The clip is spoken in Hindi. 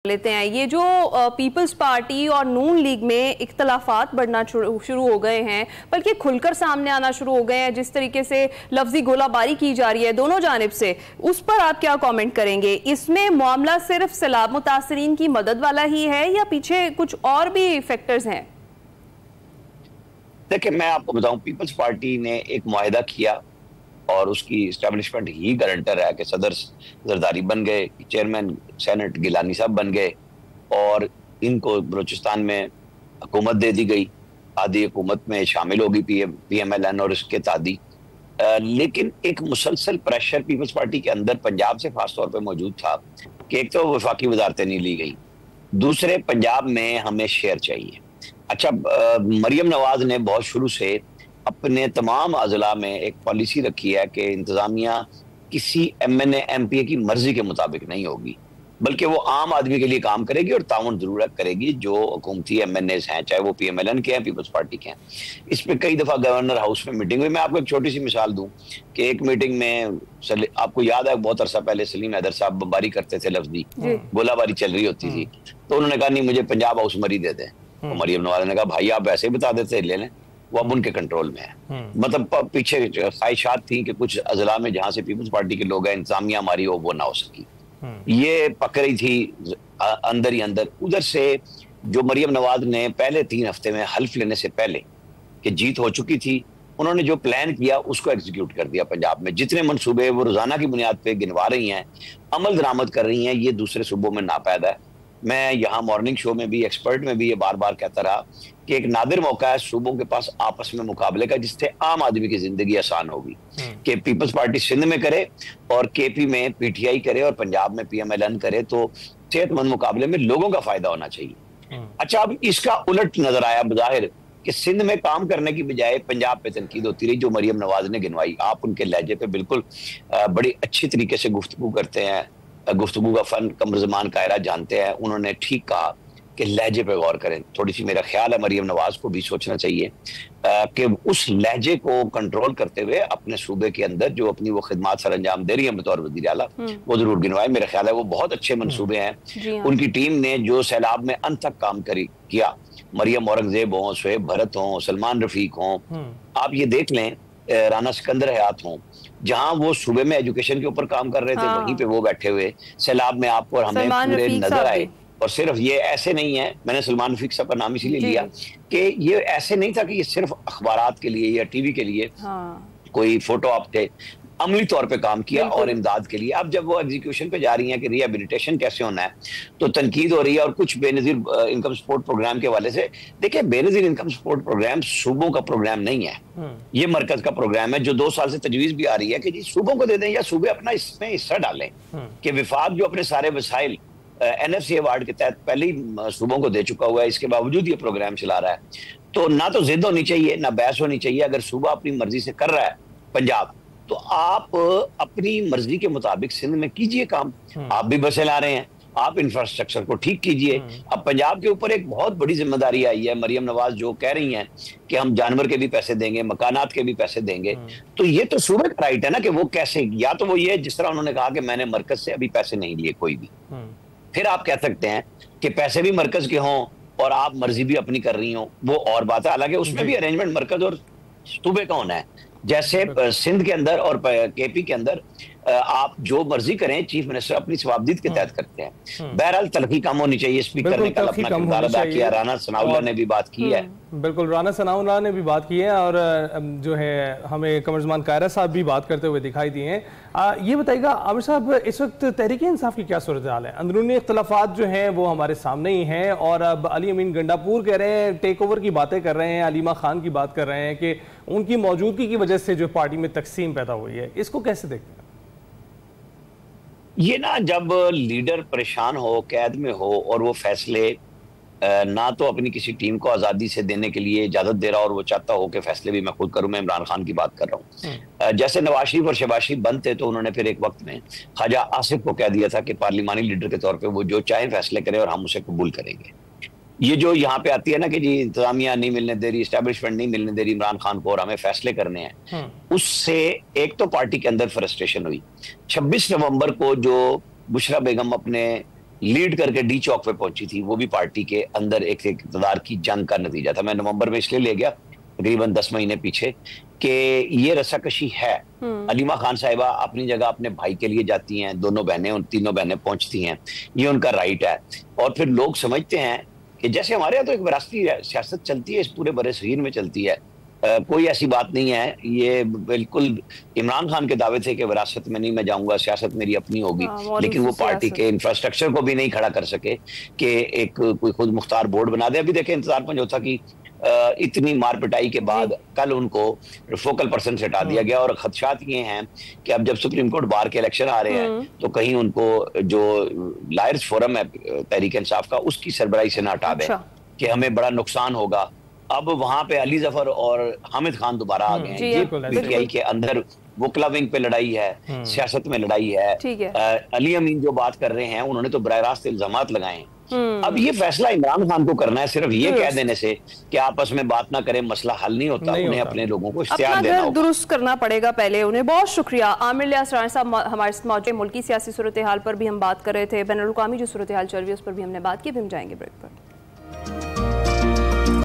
लेते हैं। ये जो पीपल्स पार्टी और नून लीग में इख्तलाफात बढ़ना शुरू हो गए हैं, बल्कि खुलकर सामने आना शुरू हो गए हैं, जिस तरीके से लफ्जी गोलाबारी की जा रही है दोनों जानिब से, उस पर आप क्या कमेंट करेंगे? इसमें मामला सिर्फ सैलाब मुतासरीन की मदद वाला ही है या पीछे कुछ और भी फैक्टर्स हैं? देखिए, मैं आपको बताऊं, पीपल्स पार्टी ने एक मुआहिदा किया और उसकी इस्टेब्लिशमेंट ही गारंटर है कि सदर जरदारी बन गए, चेयरमैन सेनेट गिलानी साहब बन गए और इनको बलूचिस्तान में हुकूमत दे दी गई। आधी हुकूमत में शामिल होगी PMLN और इसके तादी। लेकिन एक मुसलसल प्रेशर पीपल्स पार्टी के अंदर पंजाब से खास तौर पर मौजूद था कि एक तो वफाकी वजारतें नहीं ली गई, दूसरे पंजाब में हमें शेयर चाहिए। अच्छा, मरियम नवाज ने बहुत शुरू से अपने तमाम अजला में एक पॉलिसी रखी है कि इंतजामिया किसी MNA MPA की मर्जी के मुताबिक नहीं होगी, बल्कि वो आम आदमी के लिए काम करेगी और ताउन जरूरत करेगी जो हुकूमती MNAs हैं, चाहे वो PMLN के हैं, पीपल्स पार्टी के हैं। इस पे कई दफा गवर्नर हाउस में मीटिंग हुई। मैं आपको एक छोटी सी मिसाल दूं कि एक मीटिंग में आपको याद है बहुत अरसा पहले सलीम हैदर साहब बमबारी करते थे, लफ्जी गोलाबारी चल रही होती थी, तो उन्होंने कहा नहीं मुझे पंजाब हाउस मरी दे दें। तो मरियम नवाज ने कहा भाई आप ऐसे ही बता देते, ले लें, वो अब उनके कंट्रोल में है। मतलब पीछे ख्वाहिशात थी कि कुछ अजला में जहां से पीपल्स पार्टी के लोग हैं, इंतजामिया हमारी हो वो ना हो सकी, ये पक रही थी अंदर ही अंदर। उधर से जो मरियम नवाज ने पहले 3 हफ्ते में हल्फ लेने से पहले कि जीत हो चुकी थी, उन्होंने जो प्लान किया उसको एग्जीक्यूट कर दिया। पंजाब में जितने मंसूबे वो रोजाना की बुनियाद पे गिनवा रही हैं, अमल दरामद कर रही हैं, ये दूसरे सूबों में नापैदा है। मैं यहाँ मॉर्निंग शो में भी, एक्सपर्ट में भी ये बार बार कहता रहा कि एक नादिर मौका है सूबों के पास आपस में मुकाबले का, जिससे आम आदमी की जिंदगी आसान होगी। कि पीपल्स पार्टी सिंध में करे और KP में PTI करे और पंजाब में PMLN करे, तो सेहतमंद मुकाबले में लोगों का फायदा होना चाहिए। अच्छा, अब इसका उलट नजर आया बजाहिर कि सिंध में काम करने की बजाय पंजाब पे तनकीद होती रही, जो मरियम नवाज ने गिनवाई। आप उनके लहजे पे बिल्कुल बड़ी अच्छी तरीके से गुफ्तगू करते हैं, गुफ्तगू का फन कमरजमान कायरा जानते हैं। उन्होंने ठीक कहा कि लहजे पे गौर करें। थोड़ी सी मेरा ख्याल है मरियम नवाज को भी सोचना चाहिए कि उस लहजे को कंट्रोल करते हुए अपने सूबे के अंदर जो अपनी वो खिदमात सर अंजाम दे रही है बतौर वज़ीर आला, वो जरूर गिनवाए। मेरा ख्याल है वो बहुत अच्छे मंसूबे हैं। उनकी टीम ने जो सैलाब में अंत तक काम किया, मरियम औरंगजेब हों, शोएब भरत हों, सलमान रफीक हों, आप ये देख लें, राना सिकंदर हयात हों, जहां वो सूबे में एजुकेशन के ऊपर काम कर रहे थे, वहीं पे वो बैठे हुए सैलाब में आपको और हमें पूरे नजर आए। और सिर्फ ये ऐसे नहीं है, मैंने सलमान रफीक साहब का नाम इसीलिए लिया कि ये ऐसे नहीं था कि ये सिर्फ अखबारात के लिए या TV के लिए कोई फोटो आप थे, अमली तौर पे काम किया और इमदाद के लिए। अब जब वो एग्जीक्यूशन पे जा रही हैं कि रिहेबिलिटेशन कैसे होना है, तो तनकीद हो रही है। और कुछ बेनजीर इनकम सपोर्ट प्रोग्राम के हवाले से, देखिए बेनजीर इनकम सपोर्ट प्रोग्राम सूबों का प्रोग्राम नहीं है, ये मरकज का प्रोग्राम है, जो 2 साल से तजवीज भी आ रही है कि जी सूबों को दे दें या सूबे अपना इसमें हिस्सा डालें। कि विफाक जो अपने सारे वसाइल NFC अवार्ड के तहत पहले ही सूबों को दे चुका हुआ है, इसके बावजूद ये प्रोग्राम चला रहा है। तो ना तो जिद होनी चाहिए, ना बहस होनी चाहिए। अगर सूबा अपनी मर्जी से कर रहा है पंजाब, तो आप अपनी मर्जी के मुताबिक सिंध में कीजिए काम। आप भी बसें ला रहे हैं, आप इंफ्रास्ट्रक्चर को ठीक कीजिए। अब पंजाब के ऊपर एक बहुत बड़ी जिम्मेदारी आई है। मरियम नवाज जो कह रही हैं कि हम जानवर के भी पैसे देंगे, मकानात के भी पैसे देंगे, तो ये तो सूबे का राइट है ना कि वो कैसे, या तो वो ये जिस तरह उन्होंने कहा कि मैंने मरकज से अभी पैसे नहीं लिए कोई भी, फिर आप कह सकते हैं कि पैसे भी मरकज के हों और आप मर्जी भी अपनी कर रही हो, वो और बात है। हालांकि उसमें भी अरेंजमेंट मरकज और सूबे का होना है। जैसे सिंध के अंदर और KP के अंदर आप जो मर्जी करें, चीफ मिनिस्टर अपनी सवाबदीद के तहत करते हैं। बहरहाल तलखी कम होनी चाहिए, स्पीकर ने कल अपना किरदार अदा किया, राना सनाउल्लाह ने भी बात की है। बिल्कुल, राना सनाउल्लाह ने भी बात की है और जो है हमें कमरजमान कायरा साहब भी बात करते हुए दिखाई दिए हैं। ये बताइएगा आमिर साहब, इस वक्त तहरीक इंसाफ की क्या सूरत हाल है? अंदरूनी इख्तलाफात जो हैं वो हमारे सामने ही हैं और अब अली अमीन गंडापुर कह रहे हैं, टेक ओवर की बातें कर रहे हैं, अलीमा खान की बात कर रहे हैं कि उनकी मौजूदगी की वजह से जो पार्टी में तकसीम पैदा हुई है। इसको कैसे देखते हैं? ये ना, जब लीडर परेशान हो, कैद में हो और वो फैसले ना तो अपनी किसी टीम को आज़ादी से देने के लिए इजाज़त दे रहा और वो चाहता हो कि फैसले भी मैं खुद करूं, मैं इमरान खान की बात कर रहा हूं। जैसे नवाज शरीफ और शहबाज शरीफ बंद थे, तो उन्होंने फिर एक वक्त में ख्वाजा आसिफ को कह दिया था कि पार्लिमानी लीडर के तौर पे वो जो चाहे फैसले करें और हम उसे कबूल करेंगे। ये जो यहाँ पे आती है ना कि जी इंतजामिया नहीं मिलने दे रही, एस्टेब्लिशमेंट नहीं मिलने दे रही इमरान खान को और हमें फैसले करने हैं, उससे एक तो पार्टी के अंदर फ्रस्ट्रेशन हुई। 26 नवंबर को जो बुशरा बेगम अपने लीड करके डी चौक पे पहुंची थी, वो भी पार्टी के अंदर एक इक़्तिदार की जंग का नतीजा था। मैं नवंबर में इसलिए ले गया तकरीबन 10 महीने पीछे कि ये रस्साकशी है। अलीमा खान साहिबा अपनी जगह अपने भाई के लिए जाती हैं, दोनों बहनें, उन तीनों बहनें पहुंचती हैं, ये उनका राइट है। और फिर लोग समझते हैं कि जैसे हमारे यहाँ तो एक विरासती सियासत चलती है, इस पूरे बड़े शरीर में चलती है, कोई ऐसी बात नहीं है। ये बिल्कुल इमरान खान के दावे थे कि विरासत में नहीं मैं जाऊंगा, सियासत मेरी अपनी होगी, लेकिन वो पार्टी के इंफ्रास्ट्रक्चर को भी नहीं खड़ा कर सके कि एक कोई खुद मुख्तार बोर्ड बना दे। अभी देखें इंतजार पंजोथा की इतनी मार पिटाई के बाद कल उनको फोकल पर्सन से हटा दिया गया, और खदशात ये हैं कि अब जब सुप्रीम कोर्ट बार के इलेक्शन आ रहे हैं तो कहीं उनको जो लायर्स फोरम है तहरीक इंसाफ का, उसकी सरबराही से ना हटा दें कि हमें बड़ा नुकसान होगा। अब वहां पे अली जफर और हामिद खान दोबारा आ गए हैं। ये पीटीआई के अंदर वो क्लबिंग पे लड़ाई है, सियासत में लड़ाई है। अली अमीन जो बात कर रहे हैं उन्होंने तो बराह रास्त इल्जामात लगाए हैं। अब ये फैसला इमरान खान को करना है, सिर्फ ये कह देने से कि आपस में बात ना करें मसला हल नहीं होता। उन्हें अपने लोगों को इख्तियार देना होगा, दुरुस्त करना पड़ेगा पहले उन्हें। बहुत शुक्रिया आमिर लियास राना साहब, हमारे साथ मौजूद। मुल्की सियासी सूरत हाल पर भी हम बात कर रहे थे, बैनुल अक़वामी जो सूरत हाल चल रही है उस पर भी हमने बात की। हम जाएंगे ब्रेक पर।